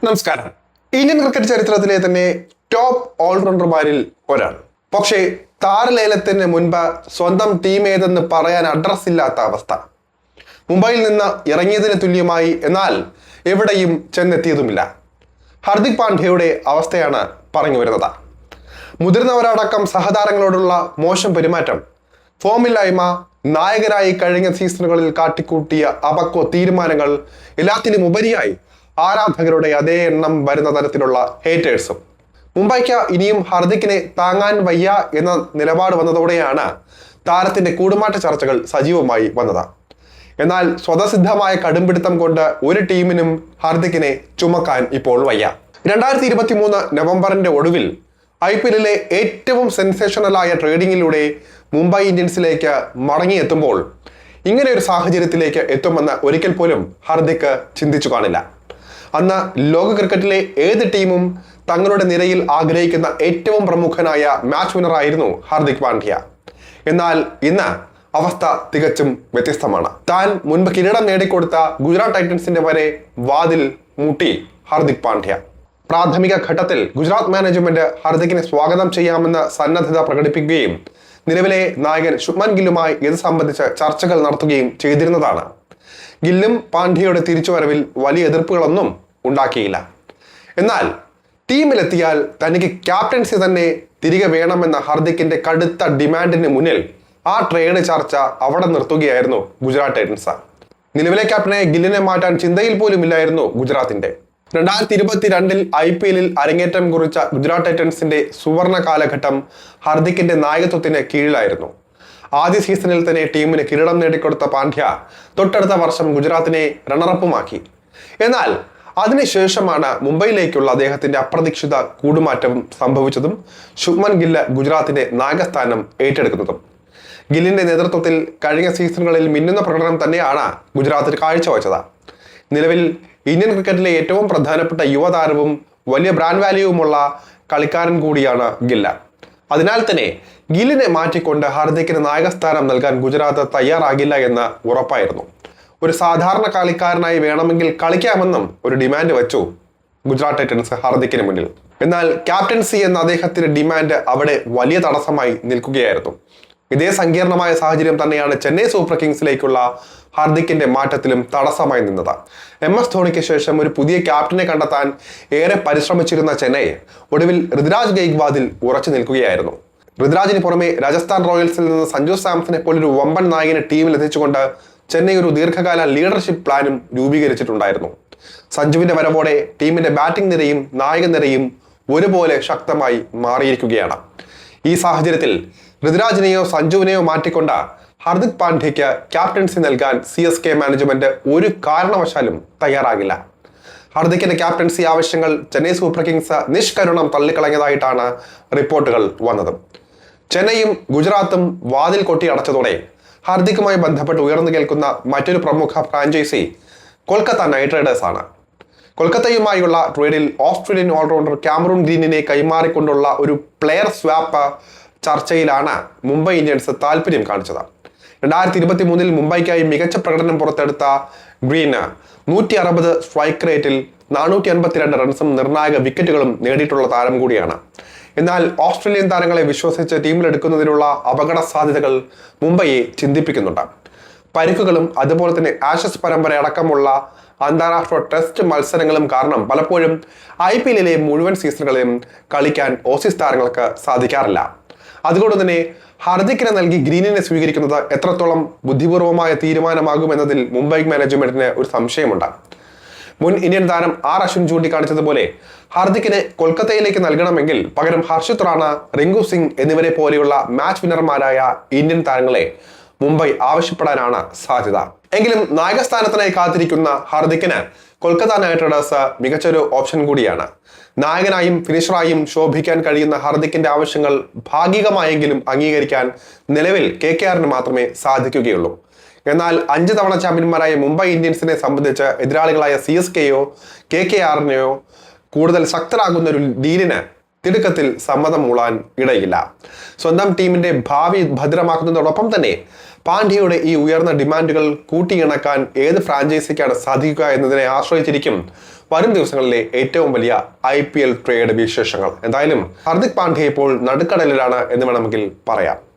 നമസ്കാരം. Indian cricket ചരിത്രത്തിലെ തന്നെ ടോപ്പ് ഓൾറൗണ്ടർമാരിൽ ഒരാൾ. പക്ഷേ താരലേലത്തിന് മുൻപ് സ്വന്തം ടീം ഏതെന്ന് പറയാൻ അഡ്രസ് ഇല്ലാത്ത അവസ്ഥ. മുംബൈയിൽ നിന്ന് ഇറങ്ങിയതിന് തുല്യമായി, എന്നാൽ എവിടെയും ചെന്നെത്തിയതുമില്ല. ഹർദിക് പാണ്ഡ്യയുടെ അവസ്ഥയാണ് പറഞ്ഞു വരുന്നത്. മുതിർന്നവരടക്കം സഹതാരങ്ങളോടുള്ള മോശം പെരുമാറ്റം, ഫോമില്ലായ്മ, നായകരായി കഴിഞ്ഞ സീസണുകളിൽ കാട്ടിക്കൂട്ടിയ അപക്വ തീരുമാനങ്ങൾ, എല്ലാത്തിനും ഉപരിയായി ആരാധകരുടെ അതേ എണ്ണം വരുന്ന തരത്തിലുള്ള ഹേറ്റേഴ്സും. മുംബൈക്ക് ഇനിയും ഹർദിക്കിനെ താങ്ങാൻ വയ്യ എന്ന നിലപാട് വന്നതോടെയാണ് താരത്തിന്റെ കൂടുമാറ്റ ചർച്ചകൾ സജീവമായി വന്നത്. എന്നാൽ സ്വതസിദ്ധമായ കടുംപിടുത്തം കൊണ്ട് ഒരു ടീമിനും ഹർദിക്കിനെ ചുമക്കാൻ ഇപ്പോൾ വയ്യ. 2023 നവംബറിന്റെ ഒടുവിൽ IPL ഏറ്റവും സെൻസേഷണലായ ട്രേഡിങ്ങിലൂടെ മുംബൈ ഇന്ത്യൻസിലേക്ക് മടങ്ങിയെത്തുമ്പോൾ ഇങ്ങനെ ഒരു സാഹചര്യത്തിലേക്ക് എത്തുമെന്ന് ഒരിക്കൽ പോലും ഹർദിക്ക് ചിന്തിച്ചു കാണില്ല. അന്ന് ലോക ക്രിക്കറ്റിലെ ഏത് ടീമും തങ്ങളുടെ നിരയിൽ ആഗ്രഹിക്കുന്ന ഏറ്റവും പ്രമുഖനായ മാച്ച് വിന്നറായിരുന്നു ഹർദിക് പാണ്ഡ്യ. എന്നാൽ ഇന്ന് അവസ്ഥ തികച്ചും വ്യത്യസ്തമാണ്. താൻ മുൻപ് കിരീടം നേടിക്കൊടുത്ത ഗുജറാത്ത് ടൈറ്റൻസിന്റെ വരെ വാതിൽ മുട്ടി ഹർദിക് പാണ്ഡ്യ. പ്രാഥമിക ഘട്ടത്തിൽ ഗുജറാത്ത് മാനേജ്മെന്റ് ഹർദിക്കിനെ സ്വാഗതം ചെയ്യാമെന്ന് സന്നദ്ധത പ്രകടിപ്പിക്കുകയും നിലവിലെ നായകൻ ശുഭ്മാൻ ഗില്ലുമായി ഇത് സംബന്ധിച്ച് ചർച്ചകൾ നടത്തുകയും ചെയ്തിരുന്നതാണ്. ഗില്ലും പാണ്ഡ്യയുടെ തിരിച്ചുവരവിൽ വലിയ എതിർപ്പുകളൊന്നും ഉണ്ടാക്കിയില്ല. എന്നാൽ ടീമിലെത്തിയാൽ തനിക്ക് ക്യാപ്റ്റൻസി തന്നെ തിരികെ വേണമെന്ന ഹർദിക്കിന്റെ കടുത്ത ഡിമാൻഡിന് മുന്നിൽ ആ ട്രേഡ് ചർച്ച അവിടെ നിർത്തുകയായിരുന്നു ഗുജറാത്ത് ടൈറ്റൻസ്. നിലവിലെ ക്യാപ്റ്റനെ ഗില്ലിനെ മാറ്റാൻ ചിന്തയിൽ പോലും ഇല്ലായിരുന്നു ഗുജറാത്തിന്റെ. 2022 IPL അരങ്ങേറ്റം കുറിച്ച ഗുജറാത്ത് ടൈറ്റൻസിന്റെ സുവർണ കാലഘട്ടം ഹർദിക്കിന്റെ നായകത്വത്തിന് കീഴിലായിരുന്നു. ആദ്യ സീസണിൽ തന്നെ ടീമിന് കിരീടം നേടിക്കൊടുത്ത പാണ്ഡ്യ തൊട്ടടുത്ത വർഷം ഗുജറാത്തിനെ റണ്ണറപ്പുമാക്കി. എന്നാൽ അതിനുശേഷമാണ് മുംബൈയിലേക്കുള്ള അദ്ദേഹത്തിന്റെ അപ്രതീക്ഷിത കൂടുമാറ്റം സംഭവിച്ചതും ശുഭ്മാൻ ഗില്ല് ഗുജറാത്തിന്റെ നായകസ്ഥാനം ഏറ്റെടുക്കുന്നതും. ഗില്ലിന്റെ നേതൃത്വത്തിൽ കഴിഞ്ഞ സീസണുകളിൽ മിന്നുന്ന പ്രകടനം തന്നെയാണ് ഗുജറാത്തിൽ കാഴ്ചവെച്ചത്. നിലവിൽ ഇന്ത്യൻ ക്രിക്കറ്റിലെ ഏറ്റവും പ്രധാനപ്പെട്ട യുവതാരവും വലിയ ബ്രാൻഡ് വാല്യൂവുമുള്ള കളിക്കാരൻ കൂടിയാണ് ഗില്ല്. അതിനാൽ തന്നെ ഗില്ലിനെ മാറ്റിക്കൊണ്ട് ഹർദിക്കിന് നായകസ്ഥാനം നൽകാൻ ഗുജറാത്ത് തയ്യാറാകില്ല എന്ന് ഉറപ്പായിരുന്നു. ഒരു സാധാരണ കളിക്കാരനായി വേണമെങ്കിൽ കളിക്കാമെന്നും ഒരു ഡിമാൻഡ് വെച്ചു ഗുജറാത്ത് ടൈറ്റൻസ് ഹർദിക്കിന് മുന്നിൽ. എന്നാൽ ക്യാപ്റ്റൻസി എന്ന അദ്ദേഹത്തിന്റെ ഡിമാൻഡ് അവിടെ വലിയ തടസ്സമായി നിൽക്കുകയായിരുന്നു. ഇതേ സങ്കീർണമായ സാഹചര്യം തന്നെയാണ് ചെന്നൈ സൂപ്പർ കിങ്സിലേക്കുള്ള ഹർദിക്കിന്റെ മാറ്റത്തിലും തടസ്സമായി നിന്നത്. MS ധോണിക്ക് ശേഷം ഒരു പുതിയ ക്യാപ്റ്റനെ കണ്ടെത്താൻ ഏറെ പരിശ്രമിച്ചിരുന്ന ചെന്നൈ ഒടുവിൽ ഋതുരാജ് ഗെയ്ക്വാദിൽ ഉറച്ചു നിൽക്കുകയായിരുന്നു. ഋതുരാജിന് പുറമെ രാജസ്ഥാൻ റോയൽസിൽ നിന്ന് സഞ്ജു സാംസനെ പോലൊരു വമ്പൻ നായകനെ ടീമിൽ എത്തിച്ചുകൊണ്ട് ചെന്നൈ ഒരു ദീർഘകാല ലീഡർഷിപ്പ് പ്ലാനും രൂപീകരിച്ചിട്ടുണ്ടായിരുന്നു. സഞ്ജുവിന്റെ വരവോടെ ടീമിന്റെ ബാറ്റിംഗ് നിരയും നായക നിരയും ഒരുപോലെ ശക്തമായി മാറിയിരിക്കുകയാണ്. ഈ സാഹചര്യത്തിൽ ഋതുരാജിനെയോ സഞ്ജുവിനെയോ മാറ്റിക്കൊണ്ട് ഹർദിക് പാണ്ഡ്യയ്ക്ക് ക്യാപ്റ്റൻസി നൽകാൻ CSK മാനേജ്മെന്റ് ഒരു കാരണവശാലും തയ്യാറാകില്ല. ഹർദിക്കിന്റെ ക്യാപ്റ്റൻസി ആവശ്യങ്ങൾ ചെന്നൈ സൂപ്പർ കിങ്സ് നിഷ്കരുണം തള്ളിക്കളഞ്ഞതായിട്ടാണ് റിപ്പോർട്ടുകൾ വന്നത്. ചെന്നൈയും ഗുജറാത്തും വാതിൽ കൊട്ടി അടച്ചതോടെ ഹർദിക്കുമായി ബന്ധപ്പെട്ട് ഉയർന്നു കേൾക്കുന്ന മറ്റൊരു പ്രമുഖ ഫ്രാഞ്ചൈസി കൊൽക്കത്ത നൈറ്റ് റൈഡേഴ്സ് ആണ്. കൊൽക്കത്തയുമായുള്ള ട്രേഡിൽ ഓസ്ട്രേലിയൻ ഓൾറൗണ്ടർ കാമറൂൺ ഗ്രീനിനെ കൈമാറിക്കൊണ്ടുള്ള ഒരു പ്ലെയർ സ്വാപ്പ് ചർച്ചയിലാണ് മുംബൈ ഇന്ത്യൻസ് താല്പര്യം കാണിച്ചത്. 2023 മുംബൈക്കായി മികച്ച പ്രകടനം പുറത്തെടുത്ത ഗ്രീന് 160 സ്ട്രൈക്ക് റേറ്റിൽ 452 റൺസും നിർണായക വിക്കറ്റുകളും നേടിയിട്ടുള്ള താരം കൂടിയാണ്. എന്നാൽ ഓസ്ട്രേലിയൻ താരങ്ങളെ വിശ്വസിച്ച് ടീമിലെടുക്കുന്നതിനുള്ള അപകട സാധ്യതകൾ മുംബൈയെ ചിന്തിപ്പിക്കുന്നുണ്ട്. പരിക്കുകളും അതുപോലെ തന്നെ ആഷസ് പരമ്പര അടക്കമുള്ള അന്താരാഷ്ട്ര ടെസ്റ്റ് മത്സരങ്ങളും കാരണം പലപ്പോഴും IPL മുഴുവൻ സീസണുകളിലും കളിക്കാൻ ഓസീസ് താരങ്ങൾക്ക് സാധിക്കാറില്ല. അതുകൊണ്ട് തന്നെ ഹർദിക്കിനെ നൽകി ഗ്രീനിനെ സ്വീകരിക്കുന്നത് എത്രത്തോളം ബുദ്ധിപൂർവമായ തീരുമാനമാകുമെന്നതിൽ മുംബൈ മാനേജ്മെന്റിന് ഒരു സംശയമുണ്ട്. മുൻ ഇന്ത്യൻ താരം അശ്വിൻ ചൂണ്ടിക്കാണിച്ചതുപോലെ ഹർദിക്കിനെ കൊൽക്കത്തയിലേക്ക് നൽകണമെങ്കിൽ പകരം ഹർഷിത് റാണ, റിങ്കു സിംഗ് എന്നിവരെ പോലെയുള്ള മാച്ച് വിന്നർമാരായ ഇന്ത്യൻ താരങ്ങളെ മുംബൈ ആവശ്യപ്പെടാനാണ് സാധ്യത. എങ്കിലും നായകസ്ഥാനത്തിനായി കാത്തിരിക്കുന്ന ഹർദിക്കിന് കൊൽക്കത്ത നൈറ്റ് റൈഡേഴ്സ് മികച്ചൊരു ഓപ്ഷൻ കൂടിയാണ്. നായകനായും ഫിനിഷറായും ശോഭിക്കാൻ കഴിയുന്ന ഹർദിക്കിന്റെ ആവശ്യങ്ങൾ ഭാഗികമായെങ്കിലും അംഗീകരിക്കാൻ നിലവിൽ KKRന് മാത്രമേ സാധിക്കുകയുള്ളൂ. എന്നാൽ 5 തവണ ചാമ്പ്യന്മാരായ മുംബൈ ഇന്ത്യൻസിനെ സംബന്ധിച്ച് എതിരാളികളായ CSKയോ KKRനെയോ കൂടുതൽ ശക്തരാകുന്ന ഒരു ഡീലിന് തിടുക്കത്തിൽ സമ്മതം മൂളാൻ ഇടയില്ല. സ്വന്തം ടീമിന്റെ ഭാവി ഭദ്രമാക്കുന്നതോടൊപ്പം തന്നെ പാണ്ഡ്യയുടെ ഈ ഉയർന്ന ഡിമാൻഡുകൾ കൂട്ടിയിണക്കാൻ ഏത് ഫ്രാഞ്ചൈസിക്കാണ് സാധിക്കുക എന്നതിനെ ആശ്രയിച്ചിരിക്കും വരും ദിവസങ്ങളിലെ ഏറ്റവും വലിയ IPL ട്രേഡ് വിശേഷങ്ങൾ. എന്തായാലും ഹാർദിക് പാണ്ഡ്യ ഇപ്പോൾ നടുക്കടലിലാണ് എന്ന് വേണമെങ്കിൽ പറയാം.